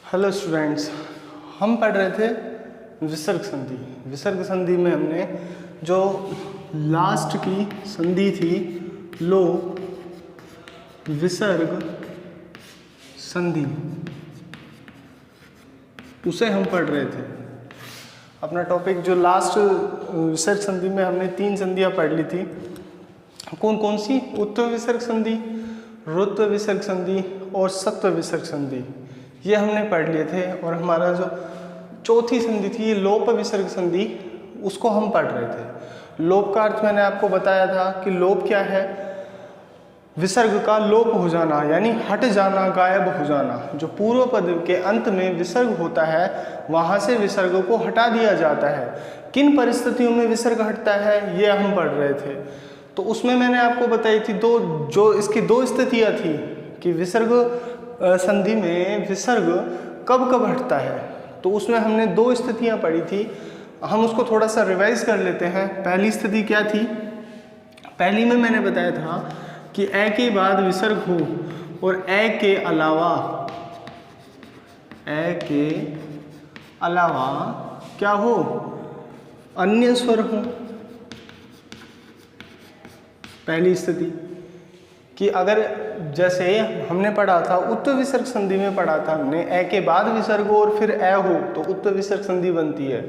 Hello students, हम पढ़ रहे थे विसर्ग संधि। विसर्ग संधि में हमने जो लास्ट की संधि थी लोप विसर्ग संधि, उसे हम पढ़ रहे थे। अपना टॉपिक जो लास्ट विसर्ग संधि में हमने 3 संधियाँ पढ़ ली थी। कौन कौन सी? उत्तर विसर्ग संधि, रुत्व विसर्ग संधि और सत्व विसर्ग संधि, ये हमने पढ़ लिए थे। और हमारा जो चौथी संधि थी लोप विसर्ग संधि, उसको हम पढ़ रहे थे। लोप का अर्थ मैंने आपको बताया था कि लोप क्या है? विसर्ग का लोप हो जाना, यानी हट जाना, गायब हो जाना। जो पूर्व पद के अंत में विसर्ग होता है वहाँ से विसर्ग को हटा दिया जाता है। किन परिस्थितियों में विसर्ग हटता है ये हम पढ़ रहे थे। तो उसमें मैंने आपको बताई थी इसकी दो स्थितियाँ थी कि विसर्ग संधि में विसर्ग कब कब हटता है। तो उसमें हमने 2 स्थितियाँ पढ़ी थी। हम उसको थोड़ा सा रिवाइज कर लेते हैं। पहली स्थिति क्या थी? पहली में मैंने बताया था कि ए के बाद विसर्ग हो और ए के अलावा क्या हो? अन्य स्वर हो। पहली स्थिति कि अगर जैसे हमने पढ़ा था उत्तर विसर्ग संधि में पढ़ा था हमने, ए के बाद विसर्ग हो और फिर ए हो तो उत्तर विसर्ग संधि बनती है।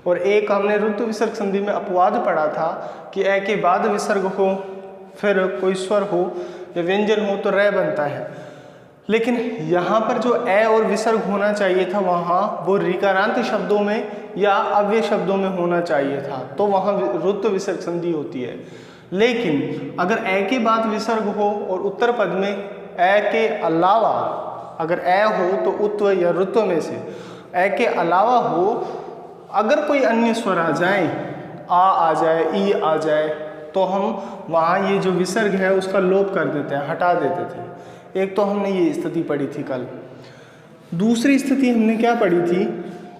और एक हमने रुत्व विसर्ग संधि में अपवाद पढ़ा था कि ए के बाद विसर्ग हो फिर कोई स्वर हो या व्यंजन हो तो रे बनता है। लेकिन यहाँ पर जो ए और विसर्ग होना चाहिए था वहाँ वो ऋकारांत शब्दों में या अव्यय शब्दों में होना चाहिए था, तो वहाँ रुत्व विसर्ग संधि होती है। लेकिन अगर ए के बाद विसर्ग हो और उत्तर पद में ए के अलावा अगर ए हो तो उत्व या रुत्व में से ए के अलावा हो, अगर कोई अन्य स्वर आ जाए, आ जाए, ई आ जाए, तो हम वहाँ ये जो विसर्ग है उसका लोप कर देते हैं, हटा देते थे। एक तो हमने ये स्थिति पढ़ी थी कल। दूसरी स्थिति हमने क्या पढ़ी थी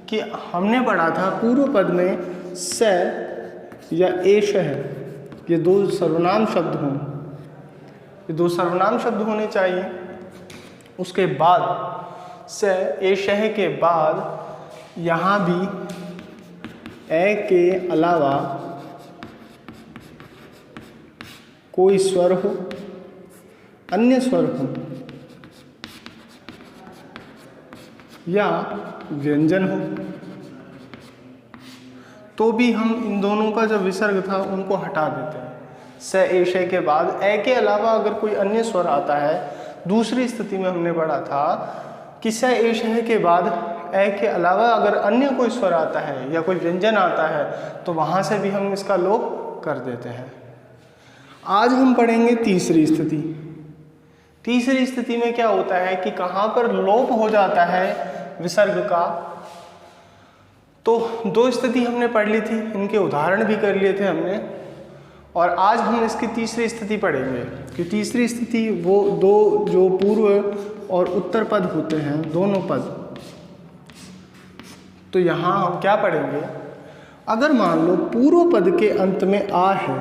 कि हमने पढ़ा था पूर्व पद में स या एश है, ये 2 सर्वनाम शब्द हों, ये 2 सर्वनाम शब्द होने चाहिए। उसके बाद स एशह के बाद यहाँ भी ए के अलावा कोई स्वर हो, अन्य स्वर हो या व्यंजन हो, तो भी हम इन दोनों का जो विसर्ग था उनको हटा देते हैं। स एशे के बाद ए के अलावा अगर कोई अन्य स्वर आता है, दूसरी स्थिति में हमने पढ़ा था कि स एशे के बाद ए के अलावा अगर अन्य कोई स्वर आता है या कोई व्यंजन आता है तो वहाँ से भी हम इसका लोप कर देते हैं। आज हम पढ़ेंगे तीसरी स्थिति। तीसरी स्थिति में क्या होता है कि कहाँ पर लोप हो जाता है विसर्ग का। तो 2 स्थिति हमने पढ़ ली थी, इनके उदाहरण भी कर लिए थे हमने, और आज हम इसकी तीसरी स्थिति पढ़ेंगे। कि तीसरी स्थिति वो 2 जो पूर्व और उत्तर पद होते हैं, दोनों पद। तो यहाँ हम क्या पढ़ेंगे? अगर मान लो पूर्व पद के अंत में आ है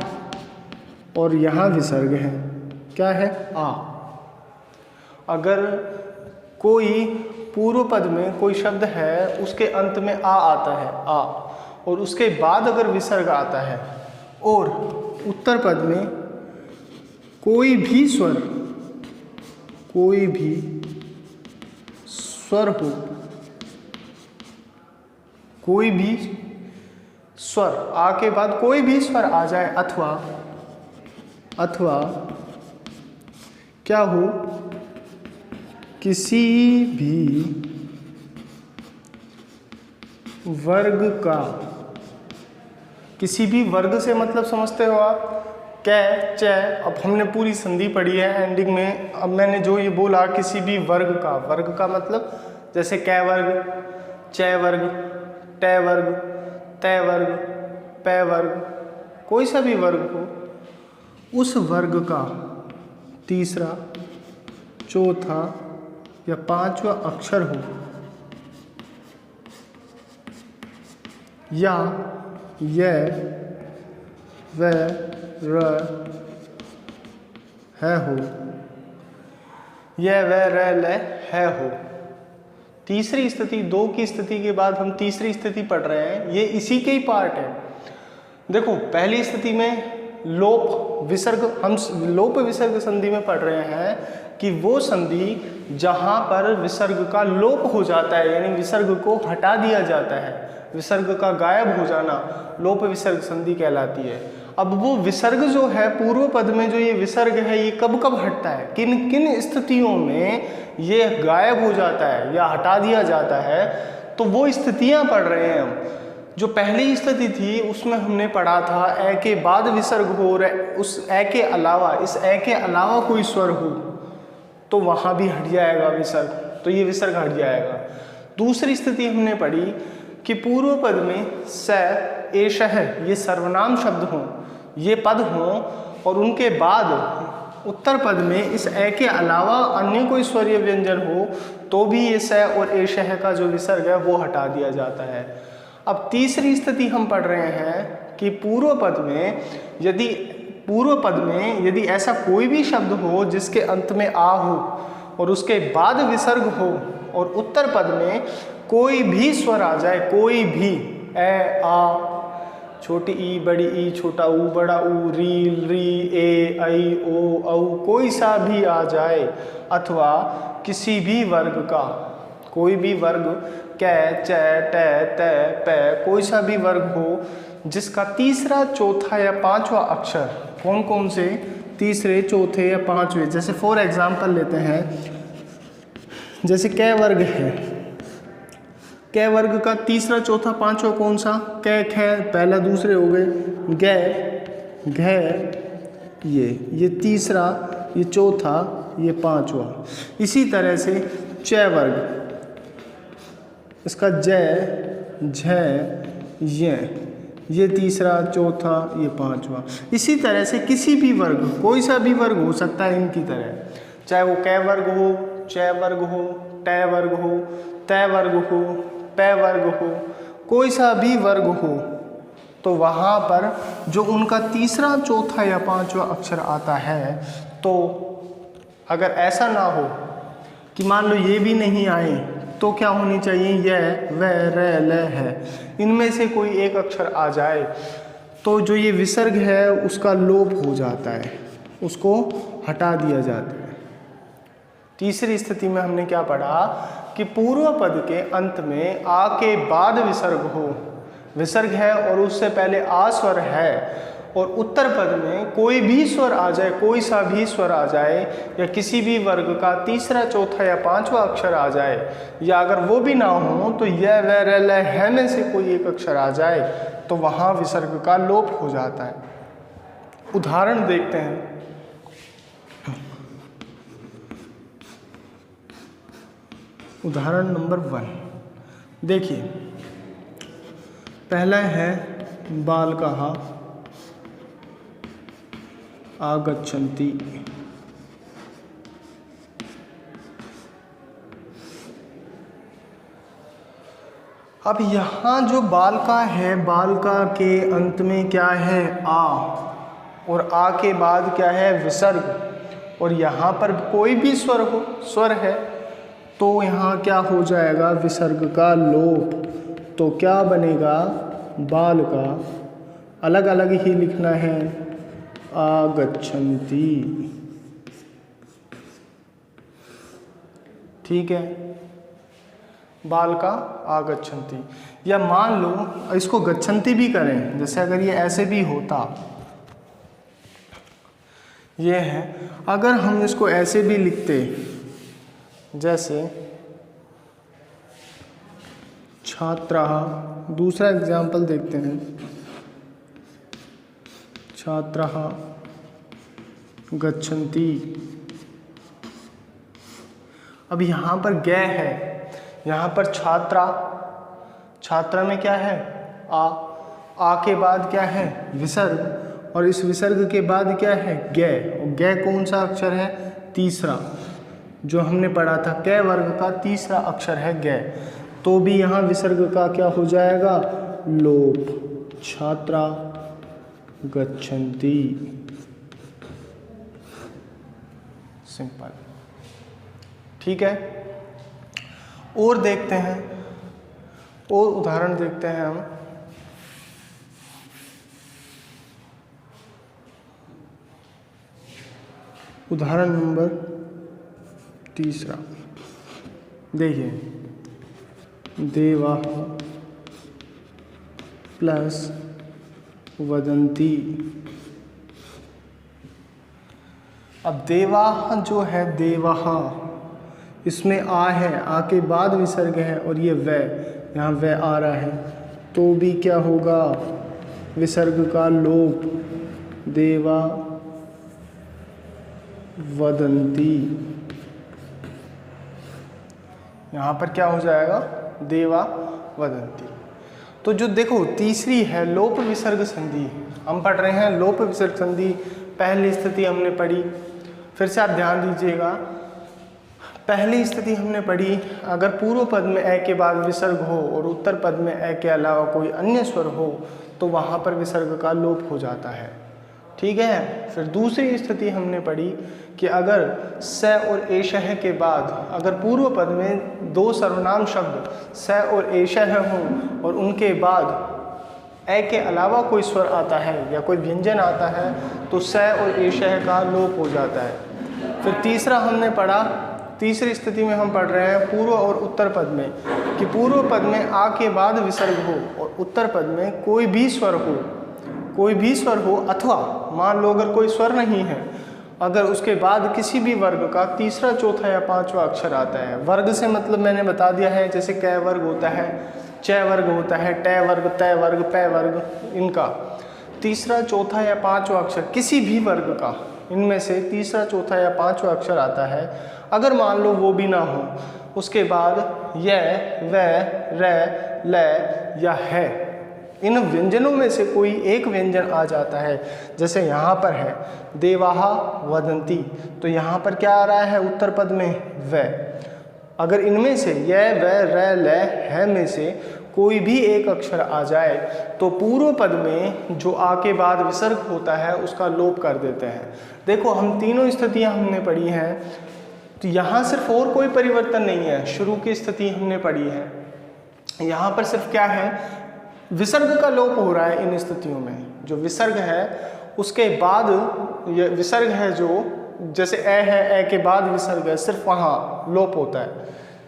और यहाँ विसर्ग है, क्या है? आ। अगर कोई पूर्व पद में कोई शब्द है उसके अंत में आ आता है, आ, और उसके बाद अगर विसर्ग आता है और उत्तर पद में कोई भी स्वर हो, कोई भी स्वर, आ के बाद कोई भी स्वर आ जाए, अथवा क्या हो? किसी भी वर्ग का, किसी भी वर्ग से मतलब समझते हो आप? कै, च। अब हमने पूरी संधि पढ़ी है एंडिंग में। अब मैंने जो ये बोला किसी भी वर्ग का मतलब जैसे कै वर्ग, च वर्ग, ट वर्ग, त वर्ग, पै वर्ग, कोई सा भी वर्ग हो, उस वर्ग का तीसरा, चौथा या 5वां अक्षर हो या य, व, र, है हो, य, व, र, ल, है हो, तीसरी स्थिति, 2 की स्थिति के बाद हम तीसरी स्थिति पढ़ रहे हैं, ये इसी के ही पार्ट है। देखो पहली स्थिति में लोप विसर्ग, हम लोप विसर्ग संधि में पढ़ रहे हैं कि वो संधि जहाँ पर विसर्ग का लोप हो जाता है, यानी विसर्ग को हटा दिया जाता है, विसर्ग का गायब हो जाना लोप विसर्ग संधि कहलाती है। अब वो विसर्ग जो है पूर्व पद में जो ये विसर्ग है ये कब कब हटता है, किन किन स्थितियों में ये गायब हो जाता है या हटा दिया जाता है, तो वो स्थितियां पढ़ रहे हैं हम। जो पहली स्थिति थी उसमें हमने पढ़ा था ए के बाद विसर्ग हो रहे, उस ए के अलावा, इस ए के अलावा कोई स्वर हो तो वहाँ भी हट जाएगा विसर्ग, तो ये विसर्ग हट जाएगा। दूसरी स्थिति हमने पढ़ी कि पूर्व पद में स एष है ये सर्वनाम शब्द हों, ये पद हों, और उनके बाद उत्तर पद में इस ए के अलावा अन्य कोई स्वरीय व्यंजन हो तो भी ये स और एष है का जो विसर्ग है वो हटा दिया जाता है। अब तीसरी स्थिति हम पढ़ रहे हैं कि पूर्व पद में यदि ऐसा कोई भी शब्द हो जिसके अंत में आ हो और उसके बाद विसर्ग हो और उत्तर पद में कोई भी स्वर आ जाए, कोई भी ए आ, छोटी ई बड़ी ई, छोटा ऊ बड़ा ऊ, री री ए ऐ ओ औ, कोई सा भी आ जाए, अथवा किसी भी वर्ग का, कोई भी वर्ग कै चै टै तै पै, कोई सा भी वर्ग हो जिसका तीसरा चौथा या पांचवा अक्षर, कौन कौन से, तीसरे चौथे या पांचवे, जैसे फॉर एग्जाम्पल लेते हैं, जैसे कै वर्ग है, कै वर्ग का तीसरा चौथा पांचवा कौन सा, कै खे पहला दूसरे हो गए, गै घै ये तीसरा, ये चौथा, ये पांचवा। इसी तरह से चै वर्ग, इसका जय झै ये तीसरा चौथा ये पांचवा। इसी तरह से किसी भी वर्ग, कोई सा भी वर्ग हो सकता है इनकी तरह, चाहे वो कै वर्ग हो, चै वर्ग हो, टै वर्ग हो, तै वर्ग हो, पै वर्ग हो, कोई सा भी वर्ग हो, तो वहाँ पर जो उनका तीसरा चौथा या पांचवा अक्षर आता है, तो अगर ऐसा ना हो कि मान लो ये भी नहीं आए, तो क्या होनी चाहिए, यह वह र ल है, इनमें से कोई एक अक्षर आ जाए तो जो ये विसर्ग है उसका लोप हो जाता है, उसको हटा दिया जाता है। तीसरी स्थिति में हमने क्या पढ़ा कि पूर्व पद के अंत में आ के बाद विसर्ग हो, विसर्ग है और उससे पहले आ स्वर है, और उत्तर पद में कोई भी स्वर आ जाए, कोई सा भी स्वर आ जाए, या किसी भी वर्ग का तीसरा चौथा या पांचवा अक्षर आ जाए, या अगर वो भी ना हो तो यह वह र ल है में से कोई एक अक्षर आ जाए, तो वहाँ विसर्ग का लोप हो जाता है। उदाहरण देखते हैं। उदाहरण नंबर 1 देखिए, पहला है बालकाः आगच्छन्ति। अब यहाँ जो बालका है, बालका के अंत में क्या है, आ, और आ के बाद क्या है, विसर्ग, और यहाँ पर कोई भी स्वर है तो यहाँ क्या हो जाएगा, विसर्ग का लोप। तो क्या बनेगा, बालका, अलग अलग ही लिखना है, आगच्छन्ति, ठीक है, बालका आगच्छन्ति। या मान लो इसको गच्छन्ति भी करें, जैसे अगर ये ऐसे भी होता, ये है, अगर हम इसको ऐसे भी लिखते, जैसे छात्राः, दूसरा एग्जाम्पल देखते हैं, छात्राः गच्छन्ति। अब यहाँ पर गै है, यहाँ पर छात्रा, छात्रा में क्या है, आ के बाद क्या है, विसर्ग, और इस विसर्ग के बाद क्या है, गै, और गै कौन सा अक्षर है, तीसरा, जो हमने पढ़ा था कै वर्ग का तीसरा अक्षर है गै, तो भी यहाँ विसर्ग का क्या हो जाएगा, लोप, छात्रा गच्छन्ति, सिंपल, ठीक है। और देखते हैं, और उदाहरण देखते हैं हम। उदाहरण नंबर 3 देखिए, देवाः प्लस वदन्ति। अब देवाः जो है, देवाः इसमें आ है, आ के बाद विसर्ग है, और ये वै, यहाँ वै आ रहा है, तो भी क्या होगा, विसर्ग का लोप, देवा वदन्ति। यहाँ पर क्या हो जाएगा, देवा वदन्ति। तो जो देखो तीसरी है लोप विसर्ग संधि, हम पढ़ रहे हैं लोप विसर्ग संधि, पहली स्थिति हमने पढ़ी, फिर से आप ध्यान दीजिएगा। पहली स्थिति हमने पढ़ी, अगर पूर्व पद में ए के बाद विसर्ग हो और उत्तर पद में ए के अलावा कोई अन्य स्वर हो तो वहाँ पर विसर्ग का लोप हो जाता है, ठीक है। फिर दूसरी स्थिति हमने पढ़ी कि अगर स और एशः के बाद अगर पूर्व पद में दो सर्वनाम शब्द स और एशः हों और उनके बाद ए के अलावा कोई स्वर आता है या कोई व्यंजन आता है तो स और एशः का लोप हो जाता है। फिर तीसरा हमने पढ़ा, तीसरी स्थिति में हम पढ़ रहे हैं पूर्व और उत्तर पद में, कि पूर्व पद में आ के बाद विसर्ग हो और उत्तर पद में कोई भी स्वर हो, कोई भी स्वर हो, अथवा मान लो अगर कोई स्वर नहीं है, अगर उसके बाद किसी भी वर्ग का तीसरा, चौथा या पांचवा अक्षर आता है। वर्ग से मतलब मैंने बता दिया है, जैसे कै वर्ग होता है, च वर्ग होता है, ट वर्ग, तय वर्ग, पै वर्ग, इनका तीसरा, चौथा या पांचवा अक्षर किसी भी वर्ग का इनमें से तीसरा, चौथा या पांचवा अक्षर आता है, अगर मान लो वो भी ना हो, उसके बाद य, व, र, ल या है, इन व्यंजनों में से कोई एक व्यंजन आ जाता है। जैसे यहाँ पर है देवाः वदन्ति, तो यहाँ पर क्या आ रहा है उत्तर पद में, व। अगर इनमें से य, व, र, ल, है में से कोई भी एक अक्षर आ जाए तो पूर्व पद में जो आ के बाद विसर्ग होता है उसका लोप कर देते हैं। देखो हम तीनों स्थितियां हमने पढ़ी हैं, तो यहाँ सिर्फ और कोई परिवर्तन नहीं है, शुरू की स्थिति हमने पढ़ी है, यहाँ पर सिर्फ क्या है, विसर्ग का लोप हो रहा है। इन स्थितियों में जो विसर्ग है उसके बाद ये विसर्ग है, जो जैसे ए है, ए के बाद विसर्ग है, सिर्फ वहाँ लोप होता है,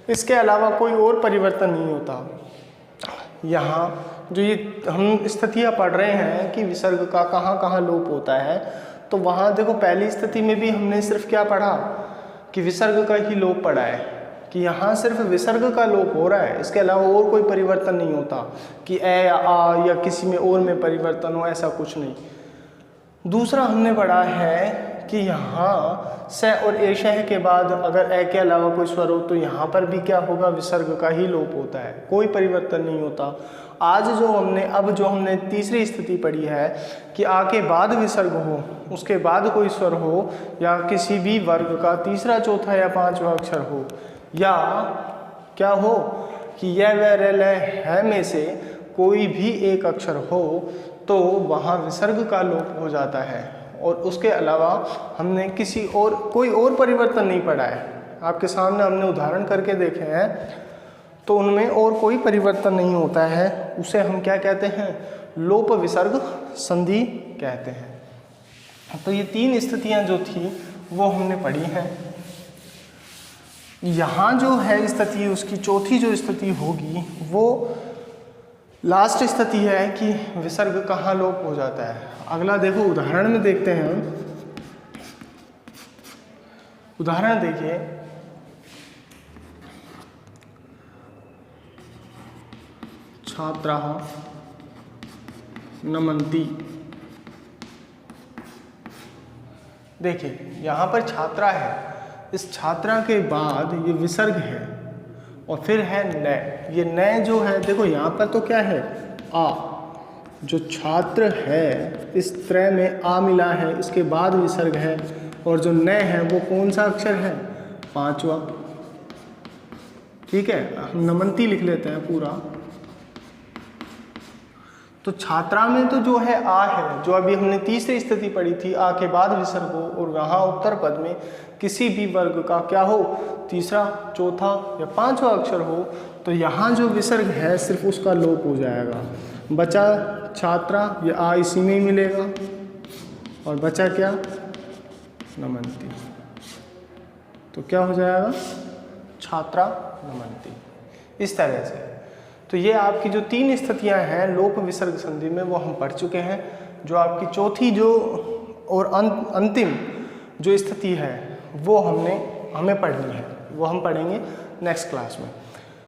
इसके अलावा कोई और परिवर्तन नहीं होता। यहाँ जो ये हम स्थितियाँ पढ़ रहे हैं कि विसर्ग का कहाँ कहाँ लोप होता है, तो वहाँ देखो पहली स्थिति में भी हमने सिर्फ क्या पढ़ा कि विसर्ग का ही लोप पढ़ा है, कि यहाँ सिर्फ विसर्ग का लोप हो रहा है, इसके अलावा और कोई परिवर्तन नहीं होता कि ए या आ या किसी में और में परिवर्तन हो, ऐसा कुछ नहीं। दूसरा हमने पढ़ा है कि यहाँ स और एशः के बाद अगर ए के अलावा कोई स्वर हो तो यहाँ पर भी क्या होगा, विसर्ग का ही लोप होता है, कोई परिवर्तन नहीं होता। आज जो हमने तीसरी स्थिति पढ़ी है कि आ के बाद विसर्ग हो, उसके बाद कोई स्वर हो या किसी भी वर्ग का तीसरा, चौथा या पांचवा अक्षर हो, या क्या हो कि य, व, र, ल, है में से कोई भी एक अक्षर हो तो वहाँ विसर्ग का लोप हो जाता है। और उसके अलावा हमने किसी और कोई और परिवर्तन नहीं पढ़ा है, आपके सामने हमने उदाहरण करके देखे हैं, तो उनमें और कोई परिवर्तन नहीं होता है, उसे हम क्या कहते हैं, लोप विसर्ग संधि कहते हैं। तो ये तीन स्थितियां जो थी वो हमने पढ़ी हैं। यहाँ जो है स्थिति, उसकी चौथी जो स्थिति होगी वो लास्ट स्थिति है कि विसर्ग कहाँ लोप हो जाता है। अगला देखो उदाहरण में देखते हैं, उदाहरण देखिए, छात्राः नमन्ति। देखिए यहाँ पर छात्रा है, इस छात्रा के बाद ये विसर्ग है और फिर है न। ये न जो है देखो यहाँ पर तो क्या है, आ, जो छात्र है इस त्रय में आ मिला है, इसके बाद विसर्ग है, और जो न है वो कौन सा अक्षर है, पांचवा। ठीक है, हम नमन्ति लिख लेते हैं पूरा। तो छात्रा में तो जो है आ है, जो अभी हमने तीसरी स्थिति पढ़ी थी, आ के बाद विसर्ग हो और वहाँ उत्तर पद में किसी भी वर्ग का क्या हो, तीसरा, चौथा या पांचवा अक्षर हो, तो यहाँ जो विसर्ग है सिर्फ उसका लोप हो जाएगा। बचा छात्रा, ये आ इसी में ही मिलेगा, और बचा क्या, नमन्ति। तो क्या हो जाएगा, छात्रा नमन्ति। इस तरह से तो ये आपकी जो 3 स्थितियां हैं लोप विसर्ग संधि में वो हम पढ़ चुके हैं। जो आपकी चौथी जो और अंतिम जो स्थिति है वो हमें पढ़नी है, वो हम पढ़ेंगे नेक्स्ट क्लास में।